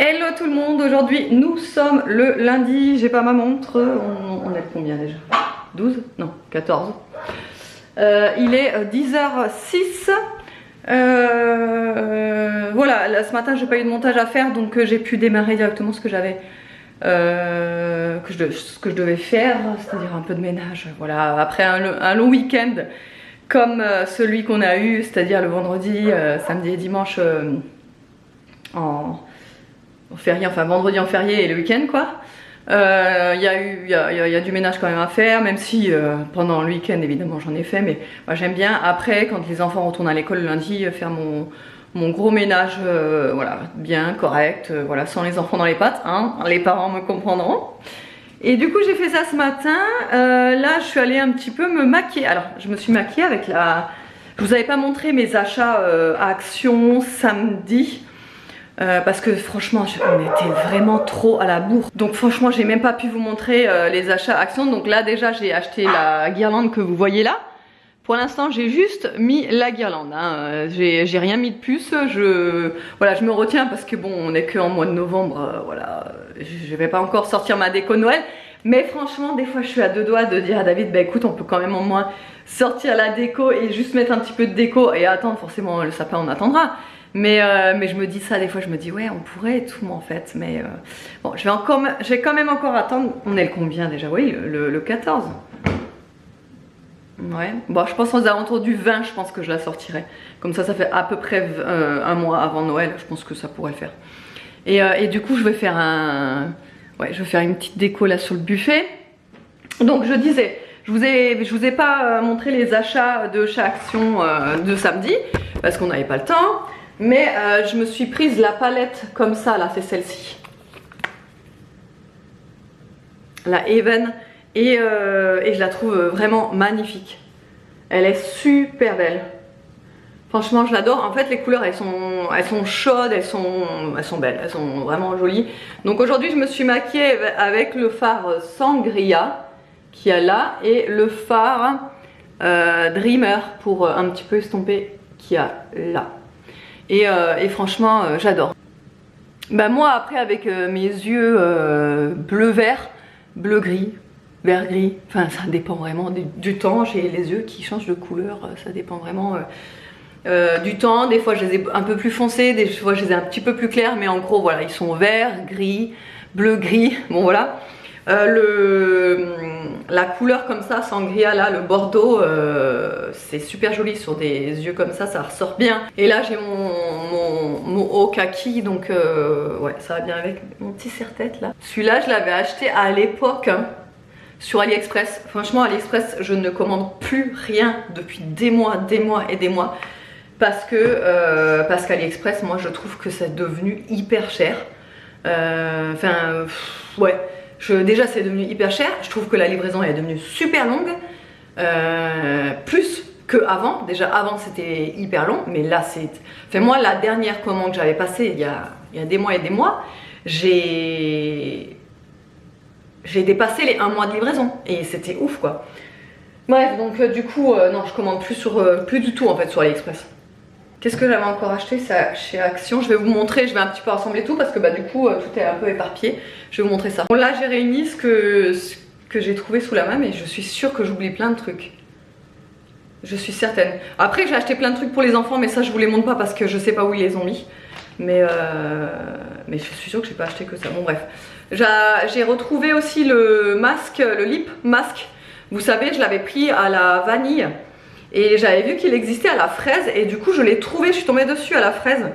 Hello tout le monde, aujourd'hui nous sommes le lundi, j'ai pas ma montre, on est le combien déjà? 12? Non, 14. Il est 10h06. Voilà, là, ce matin j'ai pas eu de montage à faire donc j'ai pu démarrer directement ce que j'avais, ce que je devais faire, c'est-à-dire un peu de ménage. Voilà, après un long week-end comme celui qu'on a eu, c'est-à-dire le vendredi, samedi et dimanche en férié, enfin vendredi en férié et le week-end quoi. Il y a du ménage quand même à faire, même si pendant le week-end évidemment j'en ai fait, mais moi j'aime bien après quand les enfants retournent à l'école le lundi faire mon gros ménage, voilà, bien correct, voilà, sans les enfants dans les pattes, hein, les parents me comprendront. Et du coup j'ai fait ça ce matin. Là je suis allée un petit peu me maquiller. Alors je me suis maquillée avec la... Je vous avais pas montré mes achats à Action samedi. Parce que franchement on était vraiment trop à la bourre, donc franchement j'ai même pas pu vous montrer les achats Action. Donc là déjà j'ai acheté la guirlande que vous voyez là. Pour l'instant j'ai juste mis la guirlande, hein. J'ai rien mis de plus. Voilà, je me retiens parce que bon on est que en mois de novembre, voilà, je vais pas encore sortir ma déco de Noël. Mais franchement des fois je suis à deux doigts de dire à David bah écoute on peut quand même au moins sortir la déco et juste mettre un petit peu de déco et attendre, forcément le sapin on attendra. Mais je me dis ça des fois, je me dis ouais on pourrait et tout en fait, mais bon je vais quand même encore attendre. On est le combien déjà? Oui, le 14. Ouais, bon je pense aux alentours du 20, je pense que je la sortirai. Comme ça fait à peu près un mois avant Noël, je pense que ça pourrait le faire. Et du coup je vais faire une petite déco là sur le buffet. Donc je disais, je vous ai pas montré les achats de chez Action de samedi, parce qu'on n'avait pas le temps. Mais je me suis prise la palette comme ça, là, c'est celle-ci. La Even. Et je la trouve vraiment magnifique. Elle est super belle. Franchement, je l'adore. En fait, les couleurs, elles sont chaudes, elles sont belles, elles sont vraiment jolies. Donc aujourd'hui, je me suis maquillée avec le fard Sangria qu'il y a là et le fard Dreamer pour un petit peu estomper qu'il y a là. Et franchement j'adore. Bah moi après avec mes yeux bleu-vert, bleu-gris, vert-gris, enfin ça dépend vraiment du temps. J'ai les yeux qui changent de couleur, ça dépend vraiment du temps. Des fois je les ai un peu plus foncés, des fois je les ai un petit peu plus clairs, mais en gros voilà, ils sont vert, gris, bleu-gris, bon voilà. La couleur comme ça, sangria là, le bordeaux, c'est super joli sur des yeux comme ça ressort bien. Et là j'ai mon haut kaki, donc ouais ça va bien avec mon petit serre-tête là. Celui-là je l'avais acheté à l'époque hein, sur AliExpress. Franchement AliExpress je ne commande plus rien depuis des mois et des mois. Parce qu'AliExpress moi je trouve que c'est devenu hyper cher. Enfin ouais. Déjà c'est devenu hyper cher, je trouve que la livraison est devenue super longue, plus que avant. Déjà avant c'était hyper long, mais là c'est... Enfin moi la dernière commande que j'avais passée il y a des mois et des mois, j'ai dépassé les 1 mois de livraison et c'était ouf quoi. Bref donc du coup non je commande plus du tout en fait sur AliExpress. Qu'est-ce que j'avais encore acheté ça chez Action? Je vais vous montrer, je vais un petit peu rassembler tout parce que bah du coup tout est un peu éparpillé. Je vais vous montrer ça. Bon là j'ai réuni ce que j'ai trouvé sous la main, mais je suis sûre que j'oublie plein de trucs. Je suis certaine. Après j'ai acheté plein de trucs pour les enfants, mais ça je vous les montre pas parce que je sais pas où ils les ont mis. Mais je suis sûre que j'ai pas acheté que ça. Bon bref. J'ai retrouvé aussi le masque, le lip masque. Vous savez, je l'avais pris à la vanille. Et j'avais vu qu'il existait à la fraise et du coup je l'ai trouvé, je suis tombée dessus à la fraise.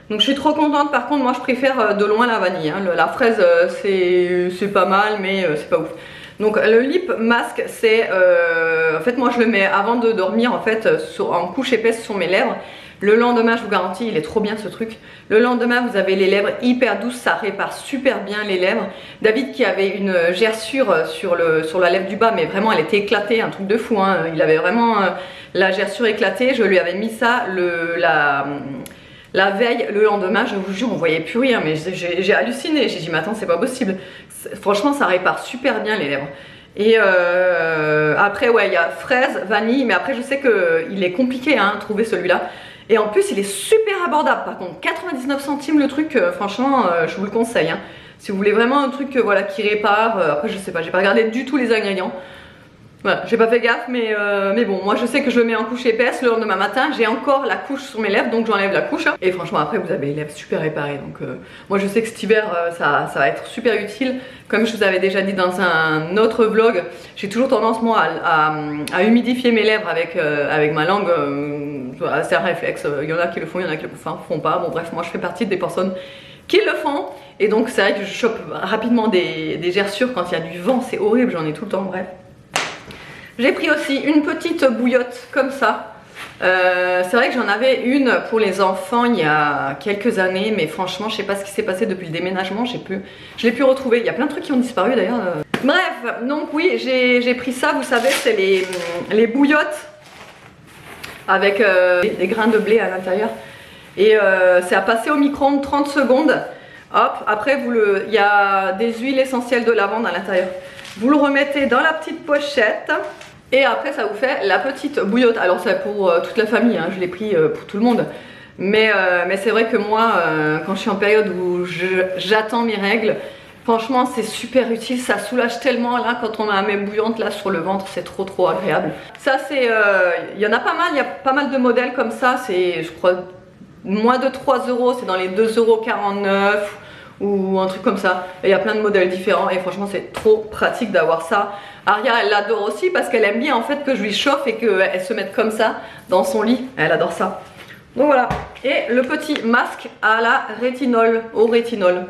Donc je suis trop contente. Par contre moi je préfère de loin la vanille hein. La fraise c'est pas mal mais c'est pas ouf. Donc le lip mask c'est en fait moi je le mets avant de dormir en fait en couche épaisse sur mes lèvres. Le lendemain je vous garantis il est trop bien ce truc. Le lendemain vous avez les lèvres hyper douces, ça répare super bien les lèvres. David qui avait une gerçure sur la lèvre du bas, mais vraiment elle était éclatée, un truc de fou hein. Il avait vraiment la gerçure éclatée, je lui avais mis ça la veille, le lendemain, je vous jure on voyait plus rien, mais j'ai halluciné, j'ai dit mais attends c'est pas possible. Franchement ça répare super bien les lèvres. Et après ouais il y a fraise, vanille, mais après je sais qu'il est compliqué hein, trouver celui-là. Et en plus il est super abordable par contre, 99 centimes le truc, franchement je vous le conseille hein. Si vous voulez vraiment un truc voilà, qui répare, après je sais pas, j'ai pas regardé du tout les ingrédients. Voilà, j'ai pas fait gaffe mais bon, moi je sais que je le mets en couche épaisse le lendemain matin, j'ai encore la couche sur mes lèvres donc j'enlève la couche hein. Et franchement après vous avez les lèvres super réparées donc moi je sais que cet hiver ça va être super utile. Comme je vous avais déjà dit dans un autre vlog, j'ai toujours tendance moi à humidifier mes lèvres avec ma langue, c'est un réflexe, il y en a qui le font, il y en a qui le font pas, bon bref moi je fais partie des personnes qui le font. Et donc c'est vrai que je chope rapidement des gerçures quand il y a du vent, c'est horrible, j'en ai tout le temps, bref. J'ai pris aussi une petite bouillotte comme ça. C'est vrai que j'en avais une pour les enfants il y a quelques années, mais franchement je sais pas ce qui s'est passé depuis le déménagement, je l'ai plus retrouvé. Il y a plein de trucs qui ont disparu d'ailleurs. Bref, donc oui j'ai pris ça, vous savez c'est les bouillottes avec des grains de blé à l'intérieur. Et c'est à passer au micro-ondes 30 secondes. Hop, après il y a des huiles essentielles de lavande à l'intérieur. Vous le remettez dans la petite pochette. Et après ça vous fait la petite bouillotte. Alors c'est pour toute la famille hein, je l'ai pris pour tout le monde. Mais c'est vrai que moi quand je suis en période où j'attends mes règles, franchement c'est super utile, ça soulage tellement là quand on a la même bouillante là sur le ventre, c'est trop agréable. Ça c'est, il y en a pas mal, il y a pas mal de modèles comme ça, c'est je crois moins de 3 €, c'est dans les 2,49 € ou un truc comme ça. Et il y a plein de modèles différents et franchement c'est trop pratique d'avoir ça. Aria elle l'adore aussi parce qu'elle aime bien en fait que je lui chauffe et qu'elle se mette comme ça dans son lit, elle adore ça. Donc voilà, et le petit masque à la rétinol, au rétinol.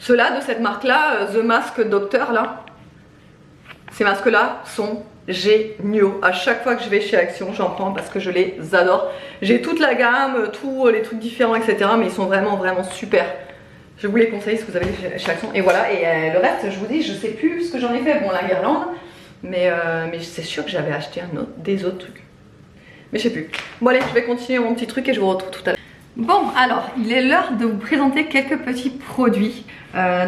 Ceux-là de cette marque là, The Mask Doctor là, ces masques là sont géniaux. À chaque fois que je vais chez Action j'en prends parce que je les adore. J'ai toute la gamme, tous les trucs différents etc, mais ils sont vraiment super. Je vous les conseille si vous avez chez Action. Et voilà, et le reste je vous dis je sais plus ce que j'en ai fait. Bon la guirlande, mais c'est sûr que j'avais acheté des autres trucs, mais je sais plus. Bon allez, je vais continuer mon petit truc et je vous retrouve tout à l'heure. Bon alors il est l'heure de vous présenter quelques petits produits.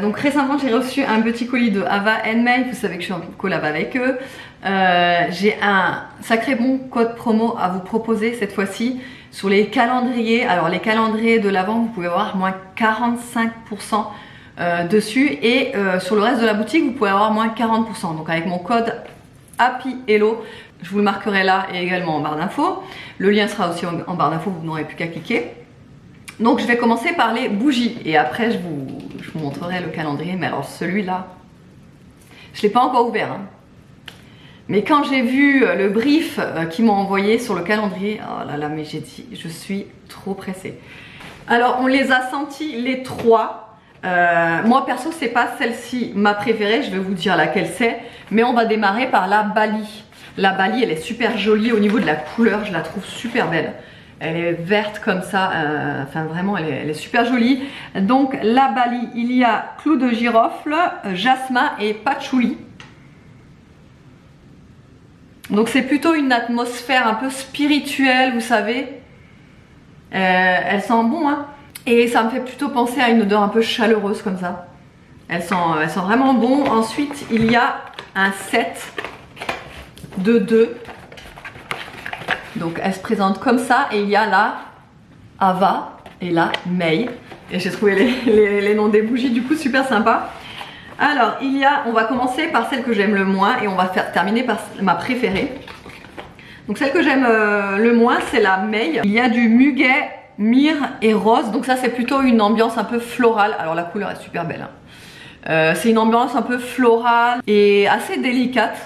Donc récemment j'ai reçu un petit colis de Ava May, vous savez que je suis en collab avec eux. J'ai un sacré bon code promo à vous proposer cette fois-ci sur les calendriers. Alors les calendriers de l'Avent vous pouvez avoir moins 45% dessus et sur le reste de la boutique vous pouvez avoir moins 40%. Donc avec mon code Happy Hello, je vous le marquerai là et également en barre d'infos. Le lien sera aussi en barre d'infos, vous n'aurez plus qu'à cliquer. Donc je vais commencer par les bougies et après je vous montrerai le calendrier. Mais alors celui-là, je ne l'ai pas encore ouvert hein. Mais quand j'ai vu le brief qu'ils m'ont envoyé sur le calendrier, oh là là, mais j'ai dit je suis trop pressée. Alors on les a sentis les trois. Moi perso c'est pas celle-ci ma préférée, je vais vous dire laquelle c'est. Mais on va démarrer par la Bali. La Bali elle est super jolie au niveau de la couleur, je la trouve super belle. Elle est verte comme ça, enfin vraiment elle est super jolie. Donc la Bali, il y a clou de girofle, jasmin et patchouli. Donc c'est plutôt une atmosphère un peu spirituelle, vous savez. Elle sent bon hein. Et ça me fait plutôt penser à une odeur un peu chaleureuse comme ça. Elle sent vraiment bon. Ensuite il y a un set de 2. Donc elle se présente comme ça et il y a la Ava et la May. Et j'ai trouvé les noms des bougies du coup super sympa. Alors on va commencer par celle que j'aime le moins et on va terminer par ma préférée. Donc celle que j'aime le moins c'est la May. Il y a du muguet, myrrhe et rose. Donc ça c'est plutôt une ambiance un peu florale. Alors la couleur est super belle hein. C'est une ambiance un peu florale et assez délicate.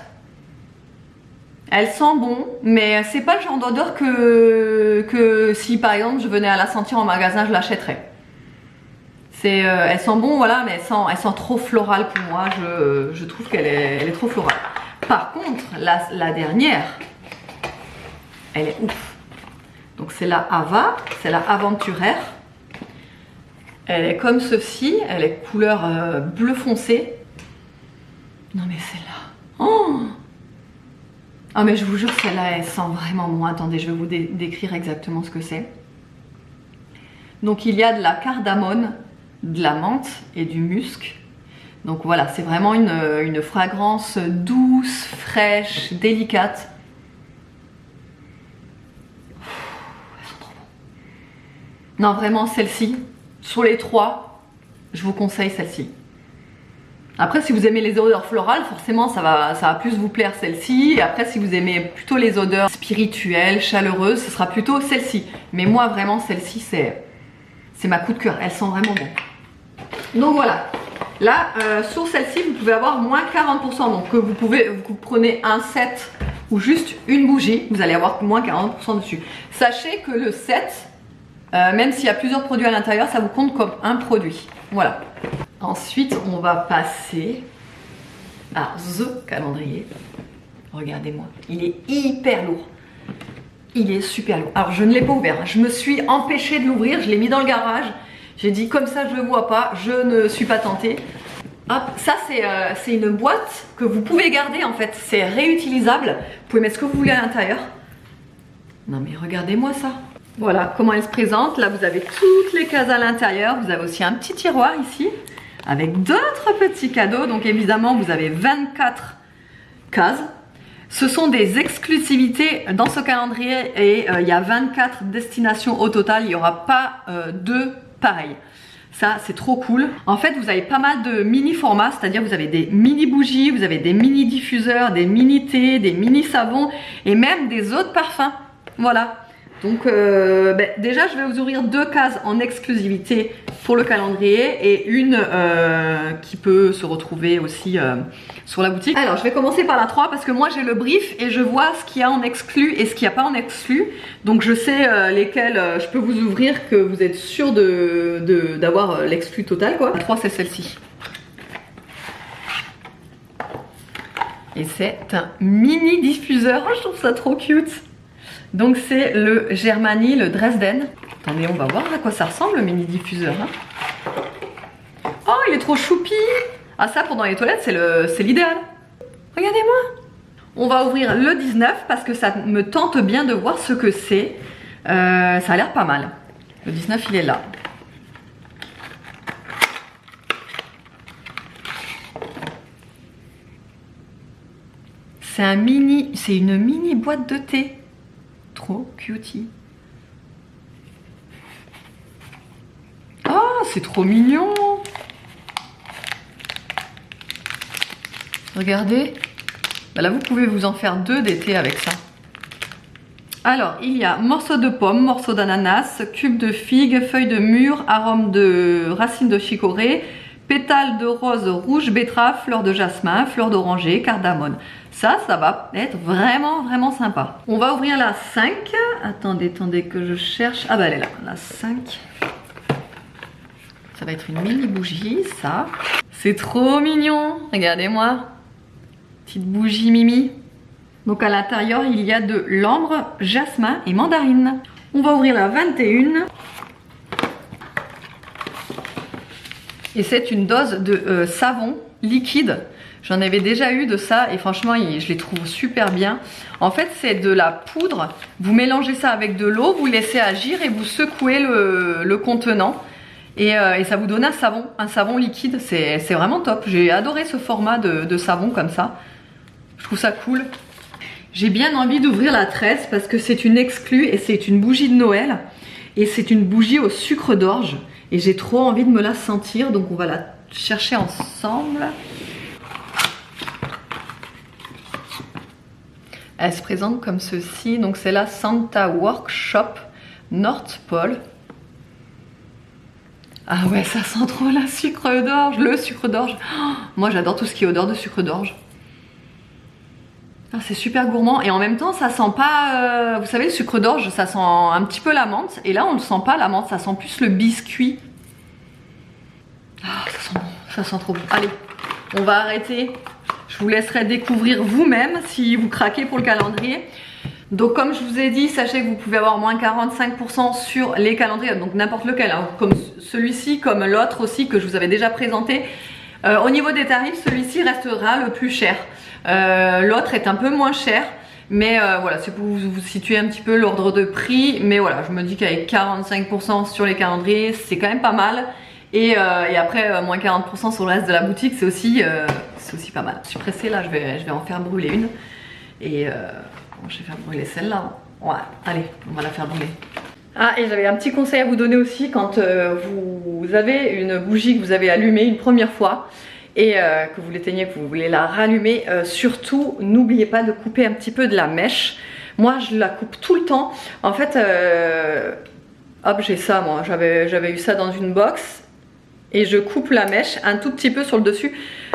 Elle sent bon, mais c'est pas le genre d'odeur que si par exemple je venais à la sentir en magasin, je l'achèterais. Elle sent bon, voilà, mais elle sent trop florale pour moi. Je trouve qu'elle est trop florale. Par contre, la dernière, elle est ouf. Donc c'est la Ava, c'est la Aventuraire. Elle est comme ceci, elle est couleur bleu foncé. Non mais celle-là. Oh! Ah mais je vous jure celle-là elle sent vraiment bon. Attendez, je vais vous décrire exactement ce que c'est. Donc il y a de la cardamone, de la menthe et du musc. Donc voilà, c'est vraiment une fragrance douce, fraîche, délicate. Non, vraiment, celle-ci, sur les 3, je vous conseille celle-ci. Après, si vous aimez les odeurs florales, forcément, ça va plus vous plaire celle-ci. Et après, si vous aimez plutôt les odeurs spirituelles, chaleureuses, ce sera plutôt celle-ci. Mais moi, vraiment, celle-ci, c'est ma coup de cœur. Elle sent vraiment bon. Donc voilà. Là, sur celle-ci, vous pouvez avoir moins 40%. Donc, vous prenez un set ou juste une bougie, vous allez avoir moins 40% dessus. Sachez que le set, même s'il y a plusieurs produits à l'intérieur, ça vous compte comme un produit. Voilà. Ensuite, on va passer à The Calendrier. Regardez-moi, il est hyper lourd. Il est super lourd. Alors, je ne l'ai pas ouvert. Je me suis empêchée de l'ouvrir. Je l'ai mis dans le garage. J'ai dit, comme ça, je ne le vois pas. Je ne suis pas tentée. Hop, ça, c'est une boîte que vous pouvez garder, en fait. C'est réutilisable. Vous pouvez mettre ce que vous voulez à l'intérieur. Non, mais regardez-moi ça. Voilà comment elle se présente. Là, vous avez toutes les cases à l'intérieur. Vous avez aussi un petit tiroir ici avec d'autres petits cadeaux. Donc évidemment, vous avez 24 cases. Ce sont des exclusivités dans ce calendrier et il y a 24 destinations au total. Il n'y aura pas deux pareils. Ça, c'est trop cool. En fait, vous avez pas mal de mini formats, c'est-à-dire vous avez des mini bougies, vous avez des mini diffuseurs, des mini thés, des mini savons et même des autres parfums. Voilà. Donc déjà je vais vous ouvrir 2 cases en exclusivité pour le calendrier et une qui peut se retrouver aussi sur la boutique. Alors je vais commencer par la 3 parce que moi j'ai le brief et je vois ce qu'il y a en exclu et ce qu'il n'y a pas en exclu. Donc je sais lesquels je peux vous ouvrir, que vous êtes sûr d'avoir l'exclu total quoi. La 3 c'est celle-ci. Et c'est un mini diffuseur, oh, je trouve ça trop cute. Donc c'est le Germany, le Dresden. Attendez, on va voir à quoi ça ressemble le mini diffuseur. Hein. Oh, il est trop choupi. Ah ça, pour dans les toilettes, c'est l'idéal. Regardez-moi. On va ouvrir le 19 parce que ça me tente bien de voir ce que c'est. Ça a l'air pas mal. Le 19, il est là. C'est une mini boîte de thé. Trop cutie. Oh, c'est trop mignon. Regardez. Bah là, vous pouvez vous en faire 2 d'été avec ça. Alors, il y a morceaux de pommes, morceaux d'ananas, cubes de figues, feuilles de mûre, arômes de racines de chicorée, pétales de rose rouge, betterave, fleurs de jasmin, fleurs d'oranger, cardamone. Ça va être vraiment sympa. On va ouvrir la 5. Attendez que je cherche. Ah bah elle est là, la 5. Ça va être une mini bougie, ça. C'est trop mignon. Regardez-moi. Petite bougie Mimi. Donc à l'intérieur, il y a de l'ambre, jasmin et mandarine. On va ouvrir la 21. Et c'est une dose de savon liquide. J'en avais déjà eu de ça et franchement, je les trouve super bien. En fait, c'est de la poudre. Vous mélangez ça avec de l'eau, vous laissez agir et vous secouez le contenant. Et ça vous donne un savon liquide. C'est vraiment top. J'ai adoré ce format de savon comme ça. Je trouve ça cool. J'ai bien envie d'ouvrir la 13 parce que c'est une exclue et c'est une bougie de Noël. Et c'est une bougie au sucre d'orge. Et j'ai trop envie de me la sentir. Donc on va la chercher ensemble. Elle se présente comme ceci. Donc c'est la Santa Workshop North Pole. Ah ouais, ça sent trop la sucre d'orge. Le sucre d'orge. Oh, moi j'adore tout ce qui est odeur de sucre d'orge. Ah, c'est super gourmand et en même temps ça sent pas, vous savez le sucre d'orge ça sent un petit peu la menthe et là on ne sent pas la menthe, ça sent plus le biscuit. Ah, ça sent bon, ça sent trop bon. Allez, on va arrêter. Je vous laisserai découvrir vous-même si vous craquez pour le calendrier. Donc comme je vous ai dit, sachez que vous pouvez avoir moins 45% sur les calendriers, donc n'importe lequel, hein, comme celui-ci, comme l'autre aussi que je vous avais déjà présenté. Au niveau des tarifs, celui-ci restera le plus cher. L'autre est un peu moins cher, mais voilà, c'est pour vous situer un petit peu l'ordre de prix. Mais voilà, je me dis qu'avec 45% sur les calendriers, c'est quand même pas mal. Et après, moins 40% sur le reste de la boutique, c'est aussi pas mal. Je suis pressée là, je vais en faire brûler une. Et je vais faire brûler celle-là. Ouais, allez, on va la faire brûler. Ah, et j'avais un petit conseil à vous donner aussi quand vous avez une bougie que vous avez allumée une première fois et que vous l'éteignez, que vous voulez la rallumer, surtout n'oubliez pas de couper un petit peu de la mèche. Moi je la coupe tout le temps. En fait, hop, j'ai ça, moi j'avais eu ça dans une box. Et je coupe la mèche un tout petit peu sur le dessus.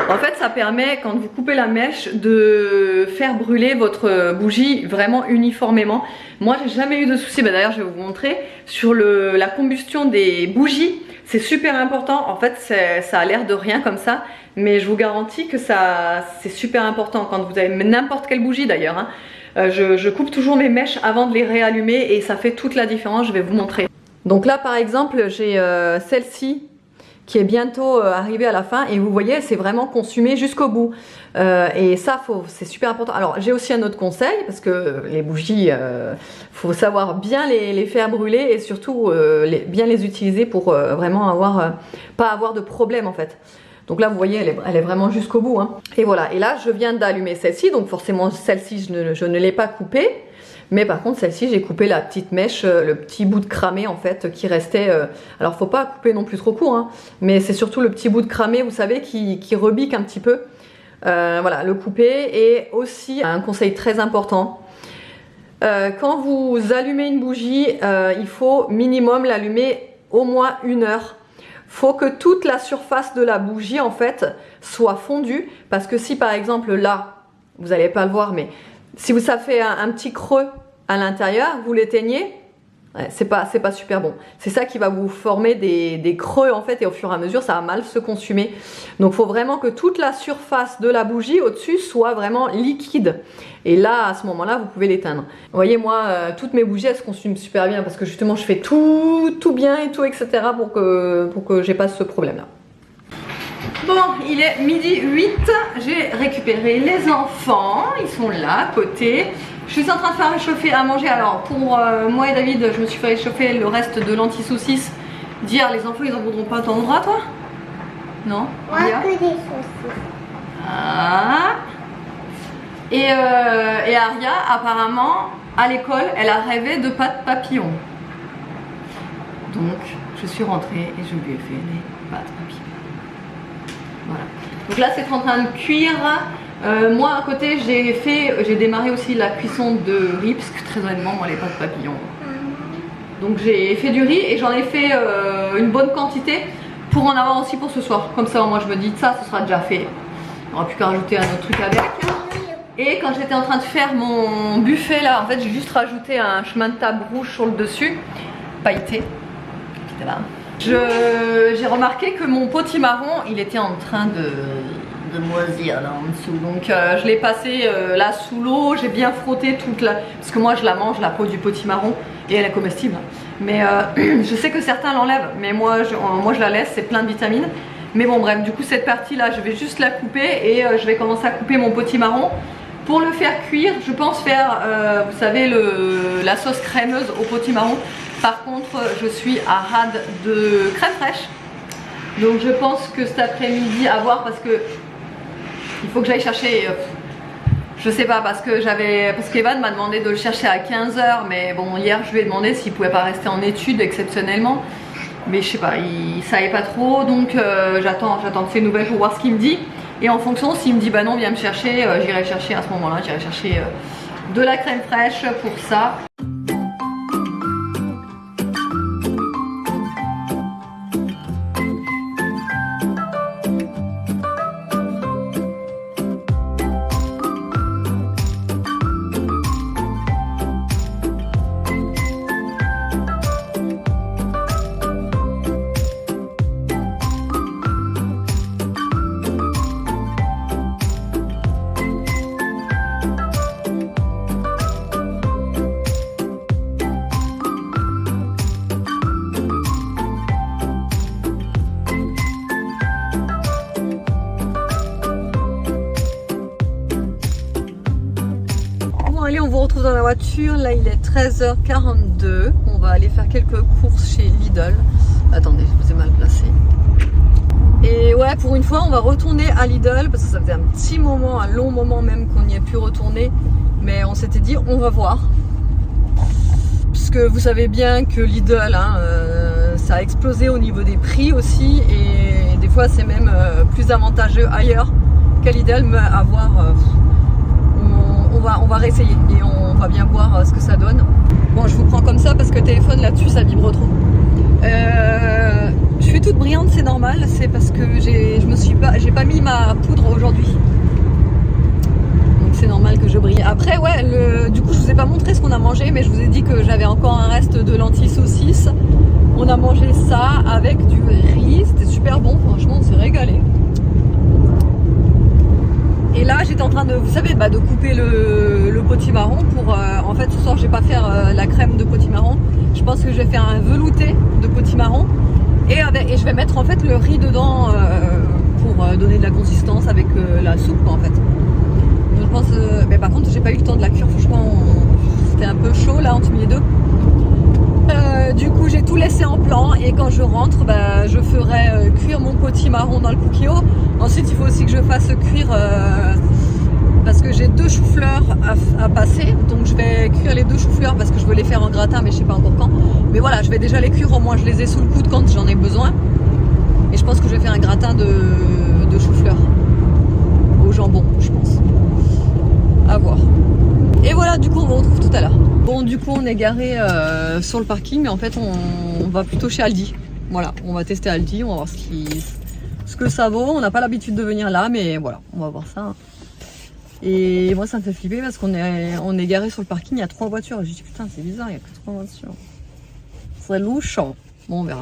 En fait, ça permet, quand vous coupez la mèche, de faire brûler votre bougie vraiment uniformément. Moi, j'ai jamais eu de soucis. Bah, d'ailleurs, je vais vous montrer. Sur la combustion des bougies, c'est super important. En fait, ça a l'air de rien comme ça. Mais je vous garantis que c'est super important. Quand vous avez n'importe quelle bougie d'ailleurs, hein, je coupe toujours mes mèches avant de les réallumer. Et ça fait toute la différence. Je vais vous montrer. Donc là, par exemple, j'ai celle-ci qui est bientôt arrivé à la fin et vous voyez c'est vraiment consumé jusqu'au bout et ça c'est super important. Alors j'ai aussi un autre conseil parce que les bougies faut savoir bien les faire brûler et surtout bien les utiliser pour vraiment pas avoir de problème en fait. Donc là vous voyez elle est vraiment jusqu'au bout hein. Et voilà, et là je viens d'allumer celle-ci, donc forcément celle-ci je ne l'ai pas coupée. Mais par contre celle-ci j'ai coupé la petite mèche, le petit bout de cramé en fait qui restait, alors faut pas couper non plus trop court hein, mais c'est surtout le petit bout de cramé vous savez qui rebique un petit peu, voilà le couper. Et aussi un conseil très important, quand vous allumez une bougie il faut minimum l'allumer au moins 1 heure. Faut que toute la surface de la bougie en fait soit fondue, parce que si par exemple là, vous n'allez pas le voir mais si ça fait un petit creux à l'intérieur, vous l'éteignez, c'est pas super bon. C'est ça qui va vous former des creux en fait et au fur et à mesure ça va mal se consumer. Donc il faut vraiment que toute la surface de la bougie au-dessus soit vraiment liquide. Et là à ce moment-là vous pouvez l'éteindre. Vous voyez moi toutes mes bougies elles se consument super bien parce que justement je fais tout bien et tout etc. pour que j'ai pas ce problème là. Bon, il est midi 8, j'ai récupéré les enfants, ils sont là à côté. Je suis en train de faire réchauffer à manger. Alors pour moi et David, je me suis fait réchauffer le reste de lentilles saucisses d'hier. Les enfants ils en voudront pas, t'en voudras toi? Non? Moi que des saucisses. Ah. Et Aria apparemment à l'école elle a rêvé de pâtes papillons. Donc je suis rentrée et je lui ai fait des pâtes papillons. Voilà. Donc là c'est en train de cuire. Moi à côté j'ai démarré aussi la cuisson de riz parce que très honnêtement moi les pâtes papillons. Donc j'ai fait du riz et j'en ai fait une bonne quantité pour en avoir aussi pour ce soir. Comme ça moi je me dis ça ce sera déjà fait. On n'aura plus qu'à rajouter un autre truc avec. Et quand j'étais en train de faire mon buffet là, en fait j'ai juste rajouté un chemin de table rouge sur le dessus, pailleté. Voilà. J'ai remarqué que mon potimarron il était en train de moisir là en dessous, donc je l'ai passé là sous l'eau, j'ai bien frotté toute la, parce que moi je la mange la peau du potimarron et elle est comestible, mais je sais que certains l'enlèvent, mais moi je la laisse, c'est plein de vitamines. Mais bon bref, du coup cette partie là je vais juste la couper et je vais commencer à couper mon potimarron. Pour le faire cuire, je pense faire, vous savez, la sauce crémeuse au potimarron. Par contre, je suis à rade de crème fraîche. Donc je pense que cet après-midi, à voir parce que il faut que j'aille chercher, je sais pas, parce qu'Evan m'a demandé de le chercher à 15 h. Mais bon, hier je lui ai demandé s'il pouvait pas rester en études exceptionnellement. Mais je sais pas, il savait pas trop. Donc j'attends de ses nouvelles pour voir ce qu'il me dit. Et en fonction, s'il me dit bah non viens me chercher, j'irai chercher à ce moment là, j'irai chercher de la crème fraîche pour ça. Allez, on vous retrouve dans la voiture, là il est 13h42, on va aller faire quelques courses chez Lidl. Attendez, je vous ai mal placé. Et ouais, pour une fois on va retourner à Lidl, parce que ça faisait un petit moment, un long moment même qu'on n'y ait pu retourner. Mais on s'était dit on va voir. puisque vous savez bien que Lidl, ça a explosé au niveau des prix aussi, et des fois c'est même plus avantageux ailleurs qu'à Lidl, mais à voir, on va réessayer et on va bien voir ce que ça donne. Bon, je vous prends comme ça parce que le téléphone là-dessus ça vibre trop. Je suis toute brillante, c'est normal, c'est parce que j'ai pas mis ma poudre aujourd'hui. Donc c'est normal que je brille. Après ouais, du coup je vous ai pas montré ce qu'on a mangé, mais je vous ai dit que j'avais encore un reste de lentilles saucisses. On a mangé ça avec du riz, c'était super bon, franchement on s'est régalé. Et là j'étais en train de, vous savez, de couper le potimarron pour, en fait ce soir je vais pas faire la crème de potimarron, je pense que je vais faire un velouté de potimarron et je vais mettre en fait le riz dedans pour donner de la consistance avec la soupe en fait. Donc, je pense, mais par contre j'ai pas eu le temps de la cuire, franchement c'était un peu chaud là entre les deux. Du coup j'ai tout laissé en plan et quand je rentre je ferai cuire mon potimarron dans le cookie-o. Ensuite il faut aussi que je fasse cuire parce que j'ai 2 choux-fleurs à passer, donc je vais cuire les 2 choux-fleurs parce que je veux les faire en gratin, mais je sais pas encore quand. Mais voilà, je vais déjà les cuire, au moins je les ai sous le coude quand j'en ai besoin. Et je pense que je vais faire un gratin de choux-fleurs au jambon, je pense. À voir. Et voilà, du coup on vous retrouve tout à l'heure. Bon, du coup on est garé sur le parking, mais en fait on va plutôt chez Aldi. Voilà, on va tester Aldi, on va voir ce que ça vaut. On n'a pas l'habitude de venir là, mais voilà, on va voir ça. Et moi ça me fait flipper parce qu'on est garé sur le parking, il y a 3 voitures. J'ai dit putain c'est bizarre, il n'y a que 3 voitures. C'est louche. Bon, on verra.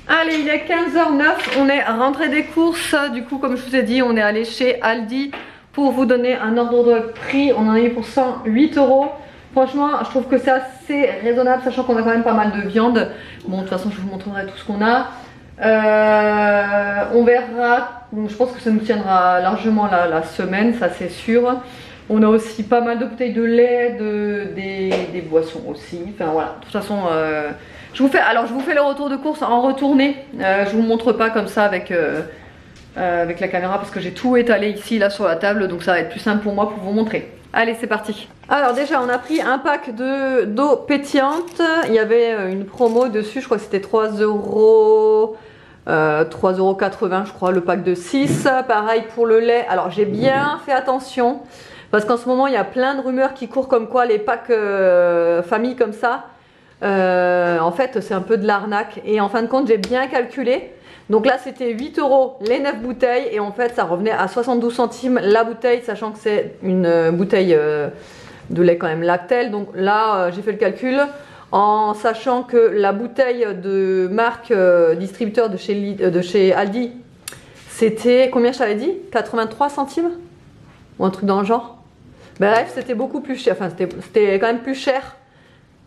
Allez, il est 15h09, on est rentré des courses. Du coup comme je vous ai dit, on est allé chez Aldi. Pour vous donner un ordre de prix, on en a eu pour 108 €. Franchement, je trouve que c'est assez raisonnable, sachant qu'on a quand même pas mal de viande. Bon, de toute façon, je vous montrerai tout ce qu'on a. On verra. Donc, je pense que ça nous tiendra largement la semaine, ça c'est sûr. On a aussi pas mal de bouteilles de lait, des boissons aussi. Enfin voilà, de toute façon, je vous fais le retour de course en retournée. Je vous montre pas comme ça avec la caméra parce que j'ai tout étalé ici là sur la table, donc ça va être plus simple pour moi pour vous montrer. Allez, c'est parti. Alors déjà on a pris un pack d'eau pétillante. Il y avait une promo dessus, je crois que c'était 3,80 € je crois, le pack de 6. Pareil pour le lait. Alors j'ai bien fait attention parce qu'en ce moment il y a plein de rumeurs qui courent comme quoi les packs famille comme ça, en fait c'est un peu de l'arnaque. Et en fin de compte j'ai bien calculé. Donc là c'était 8 € les 9 bouteilles et en fait ça revenait à 72 centimes la bouteille, sachant que c'est une bouteille de lait quand même Lactel. Donc là j'ai fait le calcul en sachant que la bouteille de marque distributeur de chez Aldi, c'était combien je t'avais dit, 83 centimes ou un truc dans le genre. Bref, c'était beaucoup plus cher, enfin c'était quand même plus cher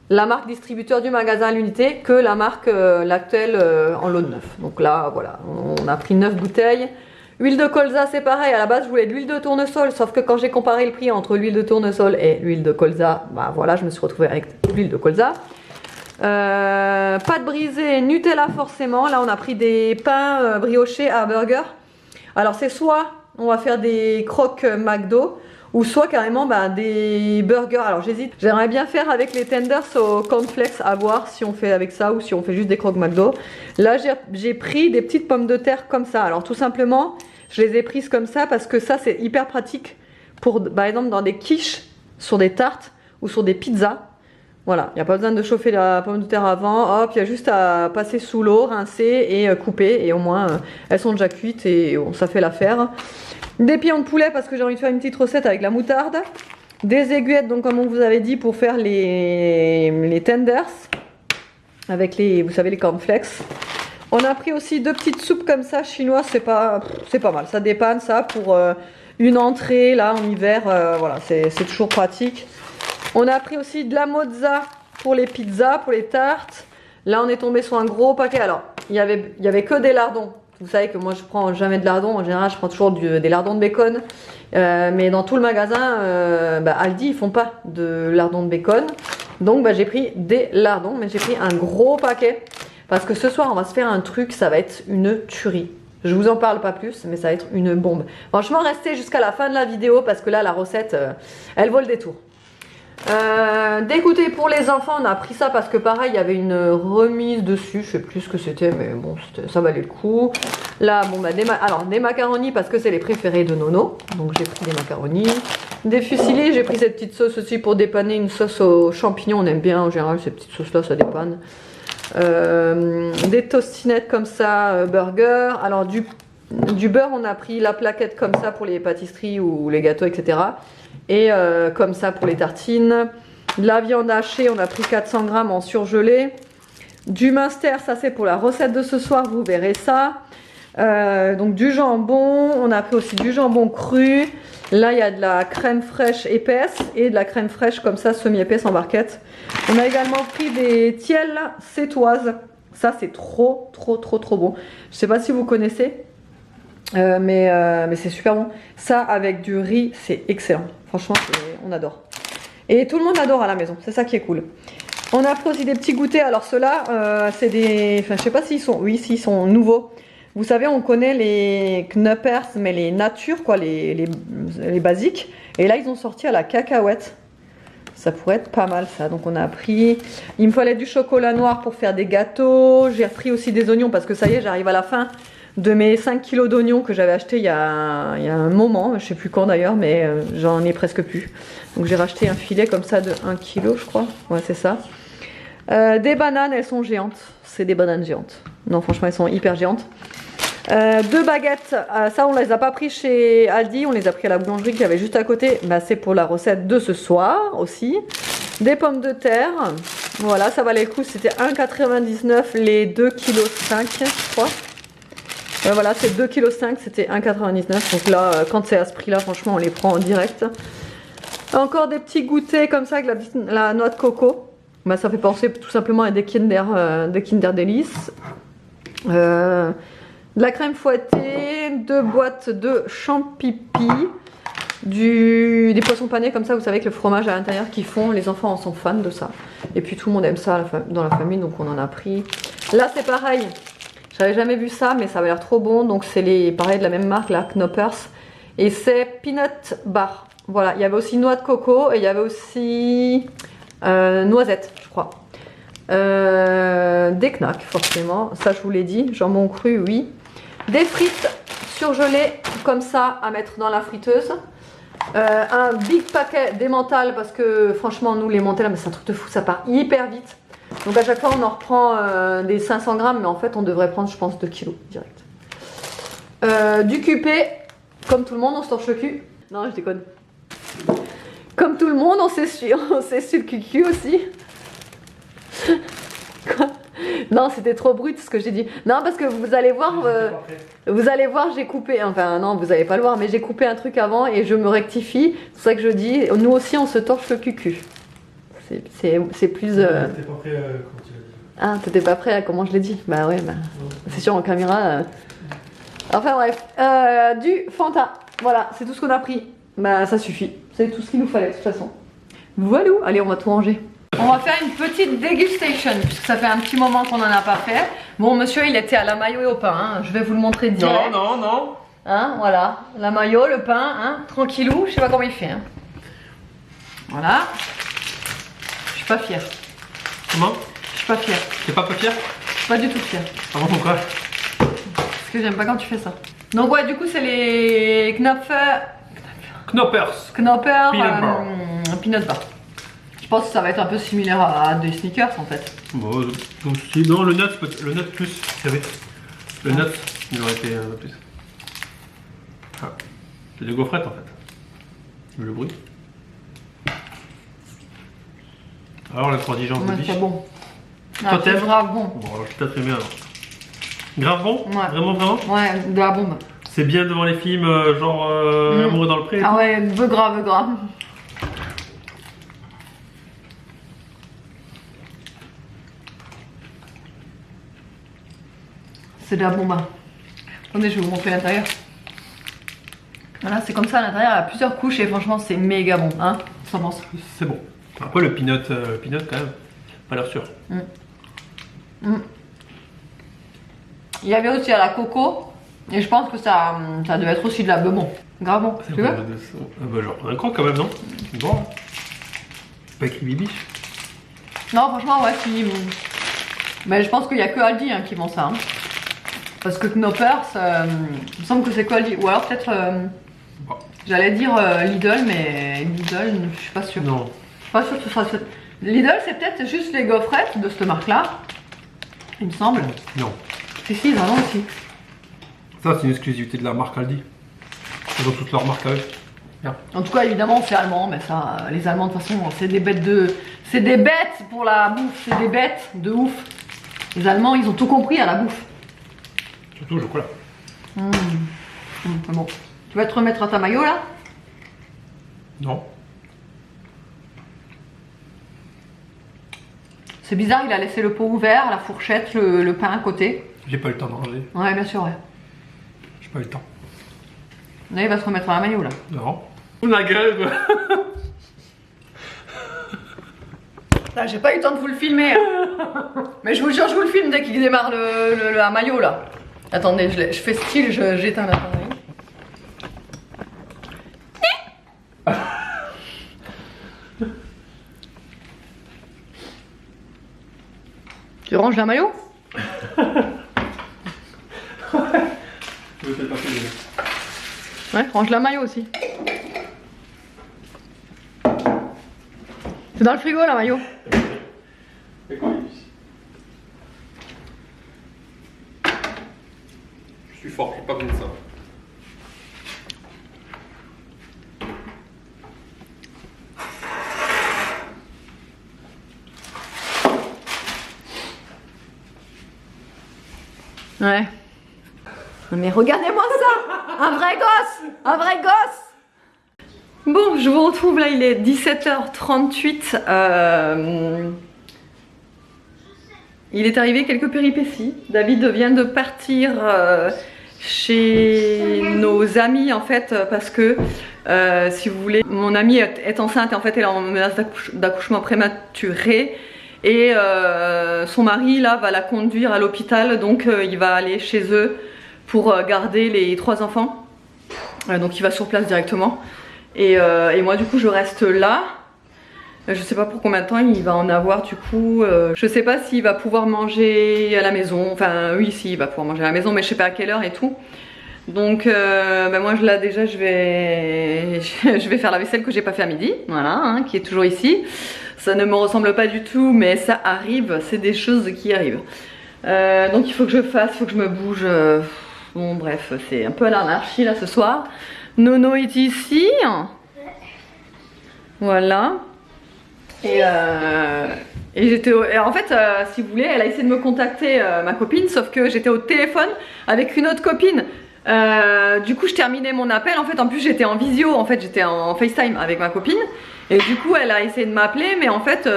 la marque distributeur du magasin à l'unité que la marque Lactel en lot de 9. Donc là voilà, on a pris 9 bouteilles. Huile de colza c'est pareil, à la base je voulais de l'huile de tournesol, sauf que quand j'ai comparé le prix entre l'huile de tournesol et l'huile de colza, bah voilà, je me suis retrouvée avec l'huile de colza. Pâte brisée, Nutella forcément. Là on a pris des pains briochés à burger. Alors c'est soit on va faire des croques McDo, ou soit carrément des burgers. Alors j'hésite, j'aimerais bien faire avec les tenders au cornflakes, à voir si on fait avec ça ou si on fait juste des croques McDo. Là j'ai pris des petites pommes de terre comme ça. Alors tout simplement je les ai prises comme ça parce que ça c'est hyper pratique pour par exemple dans des quiches, sur des tartes ou sur des pizzas. Voilà, il n'y a pas besoin de chauffer la pomme de terre avant, hop, il y a juste à passer sous l'eau, rincer et couper, et au moins elles sont déjà cuites et bon, ça fait l'affaire. Des pieds de poulet parce que j'ai envie de faire une petite recette avec la moutarde. Des aiguillettes, donc comme on vous avait dit, pour faire les tenders avec vous savez, les cornflakes. On a pris aussi 2 petites soupes comme ça chinoises, c'est pas mal, ça dépanne ça pour une entrée là en hiver, voilà, c'est toujours pratique. On a pris aussi de la mozza pour les pizzas, pour les tartes. Là on est tombé sur un gros paquet. Alors il y avait que des lardons. Vous savez que moi je prends jamais de lardons, en général je prends toujours des lardons de bacon. Mais dans tout le magasin, Aldi ils font pas de lardons de bacon. Donc j'ai pris des lardons, mais j'ai pris un gros paquet. Parce que ce soir on va se faire un truc, ça va être une tuerie. Je vous en parle pas plus, mais ça va être une bombe. Franchement restez jusqu'à la fin de la vidéo parce que là la recette, elle vaut le détour. Des goûters pour les enfants, on a pris ça parce que pareil, il y avait une remise dessus, je sais plus ce que c'était, mais bon, ça valait le coup. Là, bon, bah, des macaronis parce que c'est les préférés de Nono, donc j'ai pris des macaronis. Des fusillis, j'ai pris cette petite sauce aussi pour dépanner, une sauce aux champignons, on aime bien en général ces petites sauces là, ça dépanne. Des tostinettes comme ça, burger. Alors du beurre, on a pris la plaquette comme ça pour les pâtisseries ou les gâteaux, etc. Et comme ça pour les tartines. De la viande hachée, on a pris 400 grammes en surgelé. Du Munster, ça c'est pour la recette de ce soir, vous verrez ça. Donc du jambon, on a pris aussi du jambon cru. Là il y a de la crème fraîche épaisse et de la crème fraîche comme ça semi-épaisse en barquette. On a également pris des tiels sétoises. Ça c'est trop bon. Je sais pas si vous connaissez, mais c'est super bon. Ça avec du riz, c'est excellent. Franchement, on adore. Et tout le monde adore à la maison, c'est ça qui est cool. On a pris aussi des petits goûters. Alors ceux-là, c'est des... Enfin, je sais pas s'ils sont... Oui, s'ils sont nouveaux. Vous savez, on connaît les Knuppers, mais les natures, quoi, les basiques. Et là, ils ont sorti à la cacahuète. Ça pourrait être pas mal, ça. Donc, on a pris... Il me fallait du chocolat noir pour faire des gâteaux. J'ai repris aussi des oignons parce que ça y est, j'arrive à la fin de mes 5 kilos d'oignons que j'avais acheté il y a un moment. Je sais plus quand d'ailleurs, mais j'en ai presque plus. Donc, j'ai racheté un filet comme ça de 1 kg, je crois. Ouais, c'est ça. Des bananes, elles sont géantes. C'est des bananes géantes. Non, franchement, elles sont hyper géantes. 2 baguettes, ça on les a pas pris chez Aldi, on les a pris à la boulangerie qui avait juste à côté. Bah, c'est pour la recette de ce soir aussi. Des pommes de terre, voilà, ça valait le coup, c'était 1,99 les 2,5 kg, je crois. Voilà, c'est 2,5 kg, c'était 1,99. Donc là, quand c'est à ce prix-là, franchement, on les prend en direct. Encore des petits goûters comme ça avec la noix de coco. Bah, ça fait penser tout simplement à des Kinder Delice. De la crème fouettée, 2 boîtes de champipi, des poissons panés comme ça, vous savez, avec le fromage à l'intérieur qu'ils font. Les enfants en sont fans de ça. Et puis tout le monde aime ça dans la famille, donc on en a pris. Là c'est pareil, j'avais jamais vu ça, mais ça avait l'air trop bon. Donc c'est pareil de la même marque, la Knoppers. Et c'est peanut bar. Voilà, il y avait aussi noix de coco et il y avait aussi noisette, je crois. Des knacks forcément, ça je vous l'ai dit, jambon cru, oui. Des frites surgelées comme ça à mettre dans la friteuse. Un big paquet d'emmental parce que franchement nous les mentales, mais c'est un truc de fou, ça part hyper vite. Donc à chaque fois on en reprend des 500 grammes, mais en fait on devrait prendre je pense 2 kilos direct. Du cupé, comme tout le monde on se torche le cul. Non je déconne. Comme tout le monde on s'essuie le cul aussi. Quoi? Non, c'était trop brut ce que j'ai dit. Non, parce que vous allez voir, j'ai coupé. Enfin, non, vous allez pas le voir, mais j'ai coupé un truc avant et je me rectifie. C'est pour ça que je dis, nous aussi, on se torche le cucu. C'est plus. T'étais pas prêt quand tu l'as dit. Ah, t'étais pas prêt à comment je l'ai dit? Bah ouais, bah. C'est sûr en caméra. Enfin bref, du Fanta. Voilà, c'est tout ce qu'on a pris. Bah ça suffit. C'est tout ce qu'il nous fallait de toute façon. Voilà. Allez, on va tout ranger. On va faire une petite dégustation puisque ça fait un petit moment qu'on n'en a pas fait. Bon, monsieur, il était à la mayo et au pain. Hein. Je vais vous le montrer direct. Non. Hein, voilà, la mayo, le pain, hein, tranquillou. Je sais pas comment il fait. Hein. Voilà. Je suis pas fière. Comment? Je suis pas fière. T'es pas fière? Je suis pas du tout fière. Ah bon, pourquoi? Parce que j'aime pas quand tu fais ça. Donc ouais, du coup, c'est les Knoppers. Peanut bar. Je pense que ça va être un peu similaire à des sneakers en fait. Bon, non, le nut plus, vous savez. Le nut, il aurait été un peu plus. Ah, c'est des gaufrettes en fait. Le bruit. Alors la transigeance de biche. C'est bon. Toi t'aimes? Grave bon. Bon, alors je t'ai très bien alors. Grave bon? Ouais. Vraiment? Ouais, de la bombe. C'est bien devant les films genre Amoureux dans le pré. Ah ouais, veut grave. C'est de la bombe. Attendez, je vais vous montrer l'intérieur. Voilà, c'est comme ça à l'intérieur, il y a plusieurs couches et franchement c'est méga bon, hein. Ça pense. C'est bon. Après le peanut quand même, pas l'air sûr. Il y avait aussi à la coco et je pense que ça devait être aussi de la bon. Grave bon. Tu veux? Bah, je reprends un croc quand même, non? Bon. C'est pas écrit Bibi? Non, franchement, ouais, si. Mais je pense qu'il y a que Aldi hein, qui vend ça. Hein. Parce que Knoppers, il me semble que c'est que Aldi. Ou alors peut-être. J'allais dire Lidl, mais Lidl, je suis pas sûre. Non. Je suis pas sûre que ce soit. Lidl, c'est peut-être juste les gaufrettes de cette marque-là. Il me semble. Non. Si, vraiment aussi. Ça, c'est une exclusivité de la marque Aldi. Ils ont toutes leurs marques à eux. Bien. En tout cas, évidemment, c'est allemand, mais ça, les Allemands, de toute façon, c'est des bêtes de. C'est des bêtes pour la bouffe, c'est des bêtes de ouf. Les Allemands, ils ont tout compris à la bouffe. Surtout le chocolat. C'est bon. Tu vas te remettre à ta maillot là? Non. C'est bizarre, il a laissé le pot ouvert, la fourchette, le pain à côté. J'ai pas eu le temps de ranger. Ouais, bien sûr, ouais. J'ai pas eu le temps. Là, il va se remettre à la maillot là. Non. La gueule quoi. Là, j'ai pas eu le temps de vous le filmer. Hein. Mais je vous jure, je vous le filme dès qu'il démarre la maillot là. Attendez, je fais style, j'éteins la connerie. Tu ranges la maillot? Ouais, range la maillot aussi. C'est dans le frigo la maillot. Je suis fort, j'ai pas besoin de ça. Ouais. Mais regardez-moi ça! Un vrai gosse! Un vrai gosse! Bon, je vous retrouve là, il est 17h38. Il est arrivé quelques péripéties. David vient de partir chez nos amis en fait parce que si vous voulez, mon amie est enceinte et en fait elle est en menace d'accouchement prématuré. Et son mari là va la conduire à l'hôpital, donc il va aller chez eux pour garder les 3 enfants. Donc il va sur place directement. Et moi du coup je reste là. Je sais pas pour combien de temps il va en avoir du coup. Je sais pas s'il va pouvoir manger à la maison. Enfin oui, si, il va pouvoir manger à la maison, mais je sais pas à quelle heure et tout. Donc moi là déjà je vais faire la vaisselle que j'ai pas fait à midi, voilà, hein, qui est toujours ici. Ça ne me ressemble pas du tout, mais ça arrive, c'est des choses qui arrivent. Donc il faut que je fasse, il faut que je me bouge. Bon bref, c'est un peu à l'anarchie là ce soir. Nono est ici. Voilà. Et j'étais en fait, si vous voulez, elle a essayé de me contacter, ma copine, sauf que j'étais au téléphone avec une autre copine. Du coup je terminais mon appel, en fait en plus j'étais en visio, en fait j'étais en FaceTime avec ma copine. Et du coup elle a essayé de m'appeler, mais en fait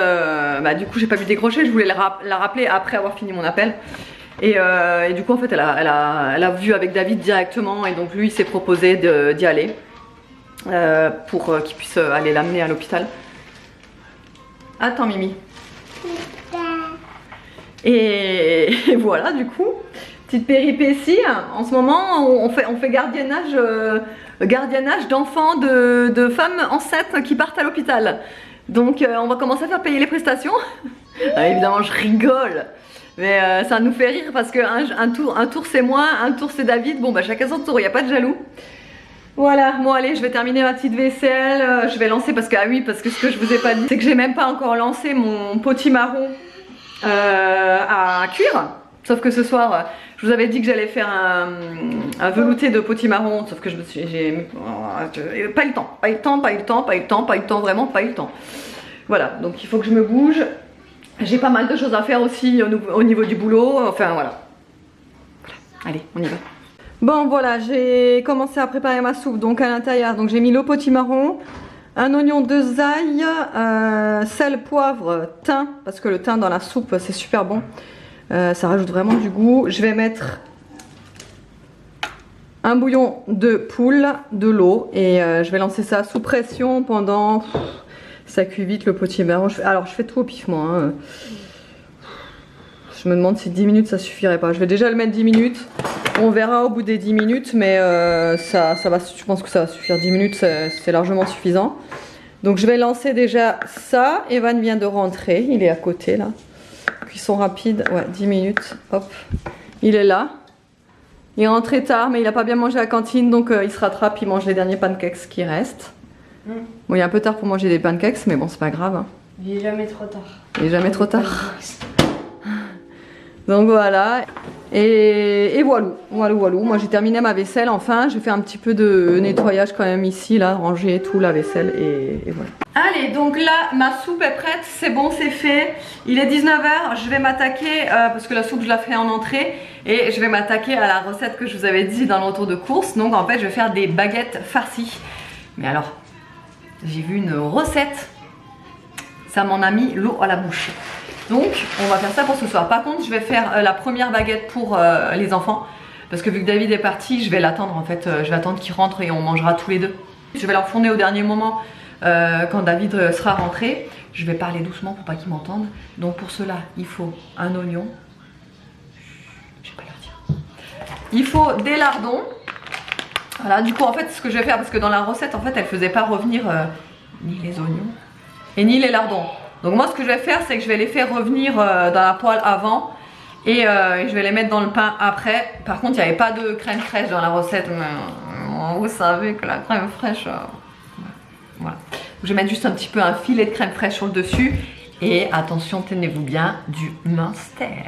du coup j'ai pas pu décrocher, je voulais la rappeler après avoir fini mon appel. Et du coup en fait elle a vu avec David directement, et donc lui il s'est proposé d'y aller pour qu'il puisse aller l'amener à l'hôpital. Attends Mimi. Et voilà du coup, petite péripétie, en ce moment on fait gardiennage d'enfants, de femmes enceintes qui partent à l'hôpital. Donc on va commencer à faire payer les prestations. Évidemment je rigole, mais ça nous fait rire parce que un tour c'est moi, un tour c'est David. Bon bah chacun son tour, il n'y a pas de jaloux. Voilà, bon allez, je vais terminer ma petite vaisselle, je vais lancer parce que, ah oui, parce que ce que je vous ai pas dit, c'est que j'ai même pas encore lancé mon potimarron à cuire. Sauf que ce soir, je vous avais dit que j'allais faire un velouté de potimarron, sauf que j'ai pas eu le temps, vraiment pas eu le temps. Voilà, donc il faut que je me bouge. J'ai pas mal de choses à faire aussi au niveau du boulot, enfin voilà. Allez, on y va. Bon voilà, j'ai commencé à préparer ma soupe, donc à l'intérieur, donc j'ai mis le potimarron, un oignon, 2 ail, sel, poivre, thym, parce que le thym dans la soupe c'est super bon, ça rajoute vraiment du goût. Je vais mettre un bouillon de poule, de l'eau, et je vais lancer ça sous pression pendant... Ça cuit vite le potimarron, alors je fais tout au pif moi, hein. Je me demande si 10 minutes ça suffirait pas. Je vais déjà le mettre 10 minutes. On verra au bout des 10 minutes, mais ça va, je pense que ça va suffire. 10 minutes, c'est largement suffisant. Donc je vais lancer déjà ça. Evan vient de rentrer, il est à côté là. Cuisson rapide, ouais, 10 minutes, hop. Il est là. Il rentre tard, mais il n'a pas bien mangé à la cantine, donc il se rattrape, il mange les derniers pancakes qui restent. Bon, il est un peu tard pour manger des pancakes, mais bon, c'est pas grave. Hein. Il est jamais trop tard. Il est jamais trop tard. Donc voilà. Et voilà. Moi j'ai terminé ma vaisselle, enfin. J'ai fait un petit peu de nettoyage quand même ici, là, ranger tout, la vaisselle, et voilà. Allez, donc là, ma soupe est prête, c'est bon, c'est fait. Il est 19h, je vais m'attaquer, parce que la soupe je la fais en entrée, et je vais m'attaquer à la recette que je vous avais dit dans le retour de course. Donc en fait, je vais faire des baguettes farcies. Mais alors, j'ai vu une recette, ça m'en a mis l'eau à la bouche. Donc, on va faire ça pour ce soir. Par contre, je vais faire la première baguette pour les enfants, parce que vu que David est parti, je vais l'attendre en fait. Je vais attendre qu'il rentre et on mangera tous les deux. Je vais leur fourner au dernier moment. Quand David sera rentré, je vais parler doucement pour pas qu'il m'entende. Donc pour cela, il faut un oignon. Je vais pas leur dire. Il faut des lardons. Voilà, du coup en fait ce que je vais faire, parce que dans la recette en fait elle faisait pas revenir ni les oignons et ni les lardons. Donc moi ce que je vais faire, c'est que je vais les faire revenir dans la poêle avant et je vais les mettre dans le pain après. Par contre il n'y avait pas de crème fraîche dans la recette, mais vous savez que la crème fraîche... Voilà. Je vais mettre juste un petit peu un filet de crème fraîche sur le dessus. Et attention, tenez-vous bien, du Munster.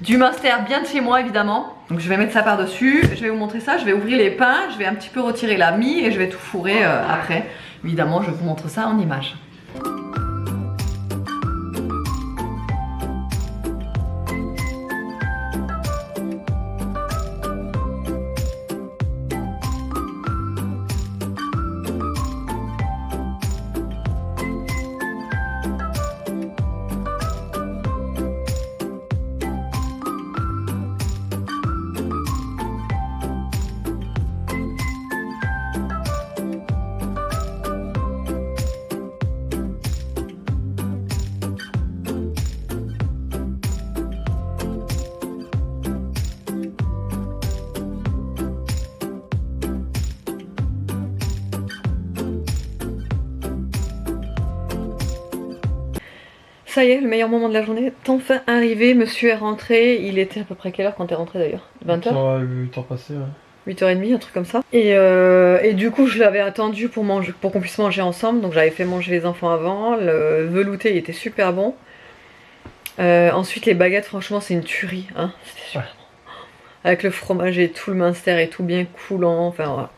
Du Munster bien de chez moi évidemment. Donc je vais mettre ça par dessus. Je vais vous montrer ça. Je vais ouvrir les pains. Je vais un petit peu retirer la mie et je vais tout fourrer après. Évidemment, je vous montre ça en image. Ça y est, le meilleur moment de la journée est enfin arrivé. Monsieur est rentré. Il était à peu près quelle heure quand t'es rentré d'ailleurs? 20h? 8h passé, ouais. 8h30, un truc comme ça. Et du coup, je l'avais attendu pour qu'on puisse manger ensemble. Donc j'avais fait manger les enfants avant. Le velouté, il était super bon. Ensuite, les baguettes, franchement, c'est une tuerie. Hein, c'était super bon. Avec le fromage et tout, le Munster et tout bien coulant. Enfin, voilà.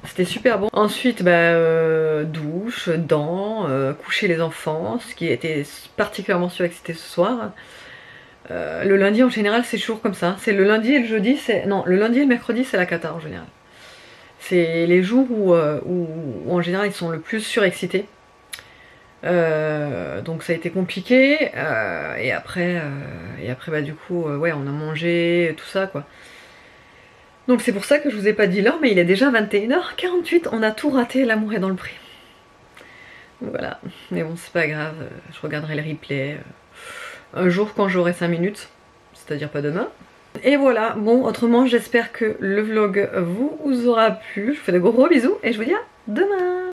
C'était super bon. Ensuite, douche, dents, coucher les enfants, ce qui était particulièrement surexcité ce soir. Le lundi en général c'est toujours comme ça. C'est le lundi et le jeudi, le lundi et le mercredi c'est la cata en général. C'est les jours où en général ils sont le plus surexcités. Donc ça a été compliqué. Et après du coup ouais, on a mangé tout ça quoi. Donc c'est pour ça que je vous ai pas dit l'heure, mais il est déjà 21h48, on a tout raté, l'amour est dans le pré. Voilà, mais bon c'est pas grave, je regarderai le replay un jour quand j'aurai 5 minutes, c'est-à-dire pas demain. Et voilà, bon autrement j'espère que le vlog vous aura plu, je vous fais de gros bisous et je vous dis à demain.